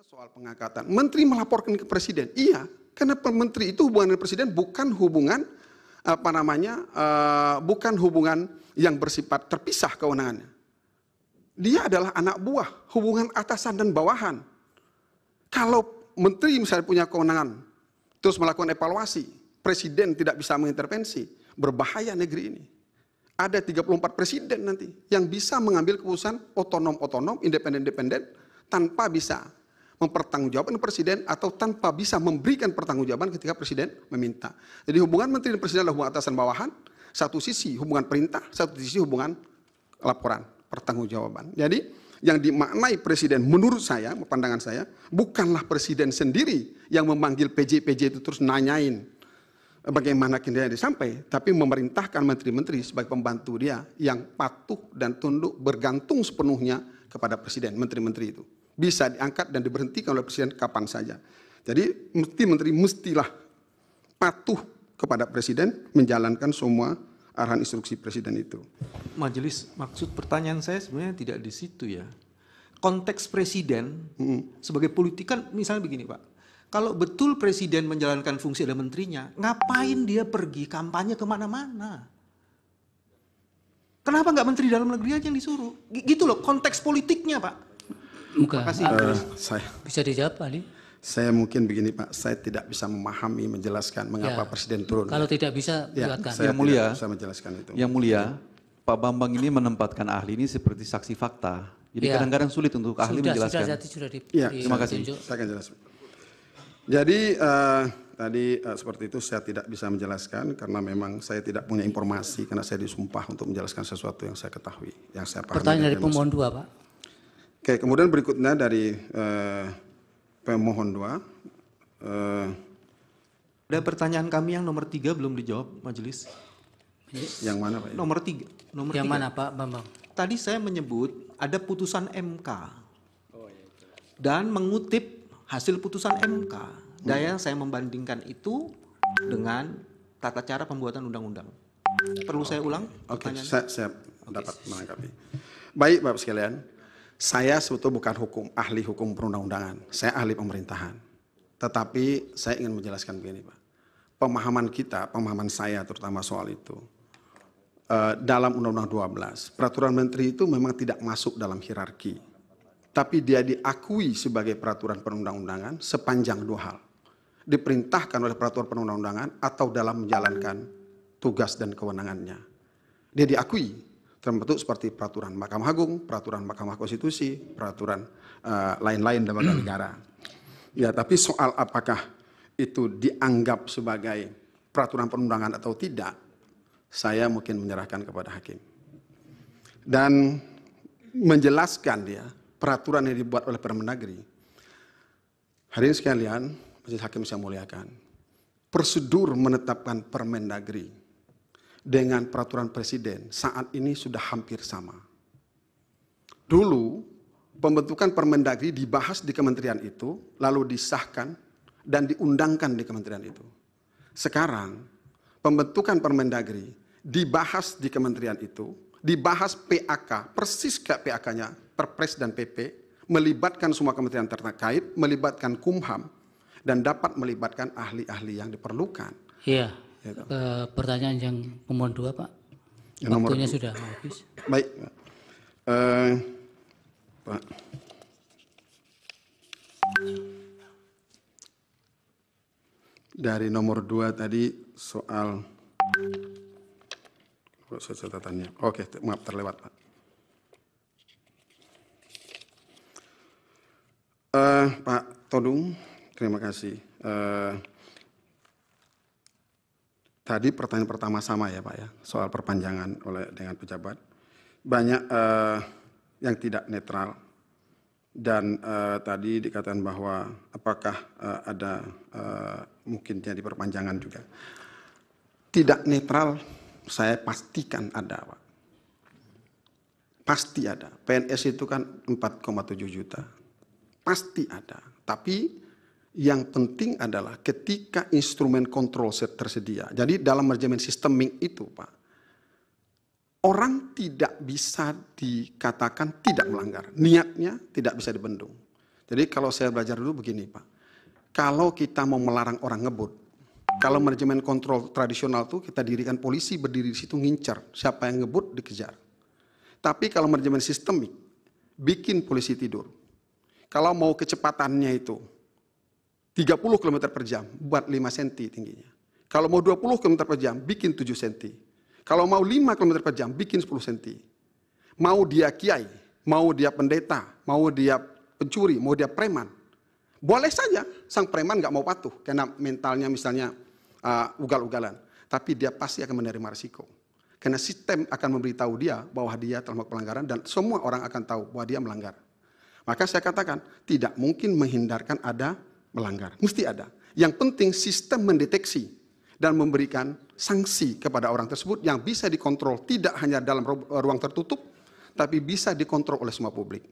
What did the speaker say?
soal pengangkatan. Menteri melaporkan ke presiden. Iya, karena menteri itu hubungan dengan presiden bukan hubungan bukan hubungan yang bersifat terpisah kewenangannya. Dia adalah anak buah, hubungan atasan dan bawahan. Kalau menteri misalnya punya kewenangan, terus melakukan evaluasi, presiden tidak bisa mengintervensi, berbahaya negeri ini. Ada 34 presiden nanti yang bisa mengambil keputusan otonom-otonom, independen-independen, tanpa bisa mempertanggungjawabkan presiden atau tanpa bisa memberikan pertanggungjawaban ketika presiden meminta. Jadi hubungan menteri dan presiden adalah hubungan atasan bawahan, satu sisi hubungan perintah, satu sisi hubungan laporan, pertanggungjawaban. Jadi yang dimaknai presiden menurut saya, pandangan saya, bukanlah presiden sendiri yang memanggil PJ itu terus nanyain bagaimana kinerja sampai, tapi memerintahkan menteri-menteri sebagai pembantu dia yang patuh dan tunduk bergantung sepenuhnya kepada presiden, menteri-menteri itu. Bisa diangkat dan diberhentikan oleh presiden kapan saja. Jadi menteri mestilah patuh kepada presiden, menjalankan semua arahan instruksi presiden itu. Majelis, maksud pertanyaan saya sebenarnya tidak di situ ya. Konteks presiden sebagai politikan, misalnya begini Pak. Kalau betul presiden menjalankan fungsi ada menterinya, ngapain dia pergi kampanye kemana-mana? Kenapa nggak menteri dalam negeri aja yang disuruh? Gitu loh konteks politiknya Pak. Terima kasih. Bisa dijawab Pak Ali? Saya mungkin begini Pak, saya tidak bisa memahami, menjelaskan mengapa presiden turun. Kalau tidak bisa, buatkan. Saya Yang mulia, bisa menjelaskan itu. Yang mulia, Pak Bambang ini menempatkan ahli ini seperti saksi fakta. Jadi kadang-kadang sulit untuk ahli menjelaskan. Terima kasih. Saya akan jelaskan. Jadi tadi seperti itu saya tidak bisa menjelaskan karena memang saya tidak punya informasi karena saya disumpah untuk menjelaskan sesuatu yang saya ketahui, yang saya pahami. Pertanyaan dari pemohon 2 Pak. Oke, kemudian berikutnya dari pemohon 2. Ada pertanyaan kami yang nomor 3 belum dijawab Majelis. Yang mana Pak? Nomor 3. Yang mana Pak Bambang? Tadi saya menyebut ada putusan MK. Dan mengutip hasil putusan MK. Daya saya membandingkan itu dengan tata cara pembuatan undang-undang. Perlu saya ulang? Oke, saya dapat menanggapi. Baik Bapak sekalian, saya sebetulnya bukan ahli hukum perundang-undangan. Saya ahli pemerintahan. Tetapi saya ingin menjelaskan begini Pak. Pemahaman kita, pemahaman saya terutama soal itu. Dalam Undang-Undang 12, peraturan menteri itu memang tidak masuk dalam hierarki. Tapi dia diakui sebagai peraturan perundang-undangan sepanjang 2 hal. Diperintahkan oleh peraturan perundang-undangan atau dalam menjalankan tugas dan kewenangannya. Dia diakui dalam bentuk seperti peraturan Mahkamah Agung, peraturan Mahkamah Konstitusi, peraturan lain-lain lembaga negara. Ya, tapi soal apakah itu dianggap sebagai peraturan perundangan atau tidak, saya mungkin menyerahkan kepada hakim. Dan menjelaskan dia peraturan yang dibuat oleh Permendagri. Hadirin sekalian, majelis hakim saya muliakan. Prosedur menetapkan Permendagri dengan peraturan presiden saat ini sudah hampir sama. Dulu pembentukan Permendagri dibahas di kementerian itu, lalu disahkan dan diundangkan di kementerian itu. Sekarang pembentukan Permendagri dibahas di kementerian itu, dibahas PAK, persis kayak PAK-nya, Perpres dan PP, melibatkan semua kementerian terkait, melibatkan Kumham, dan dapat melibatkan ahli-ahli yang diperlukan. Iya. Pertanyaan yang pemohon 2 Pak. Waktunya sudah habis. Baik. Pak. Dari nomor 2 tadi soal catatannya. Oke, maaf terlewat Pak. Pak Todung, terima kasih. Tadi pertanyaan pertama sama ya Pak ya, soal perpanjangan dengan pejabat. Banyak yang tidak netral dan tadi dikatakan bahwa apakah ada mungkin jadi perpanjangan juga. Tidak netral, saya pastikan ada Pak. Pasti ada. PNS itu kan 4,7 juta. Pasti ada. Tapi yang penting adalah ketika instrumen kontrol tersedia. Jadi dalam manajemen sistemik itu Pak, orang tidak bisa dikatakan tidak melanggar. Niatnya tidak bisa dibendung. Jadi kalau saya belajar dulu begini Pak, kalau kita mau melarang orang ngebut, kalau manajemen kontrol tradisional tuh kita dirikan polisi berdiri di situ ngincar, siapa yang ngebut dikejar. Tapi kalau manajemen sistemik, bikin polisi tidur. Kalau mau kecepatannya itu 30 km per jam, buat 5 cm tingginya. Kalau mau 20 km per jam, bikin 7 cm. Kalau mau 5 km per jam, bikin 10 cm. Mau dia kiai, mau dia pendeta, mau dia pencuri, mau dia preman. Boleh saja sang preman nggak mau patuh karena mentalnya misalnya ugal-ugalan. Tapi dia pasti akan menerima risiko. Karena sistem akan memberitahu dia bahwa dia telah melakukan pelanggaran dan semua orang akan tahu bahwa dia melanggar. Maka saya katakan tidak mungkin menghindarkan ada melanggar. Mesti ada. Yang penting sistem mendeteksi dan memberikan sanksi kepada orang tersebut yang bisa dikontrol tidak hanya dalam ruang tertutup, tapi bisa dikontrol oleh semua publik.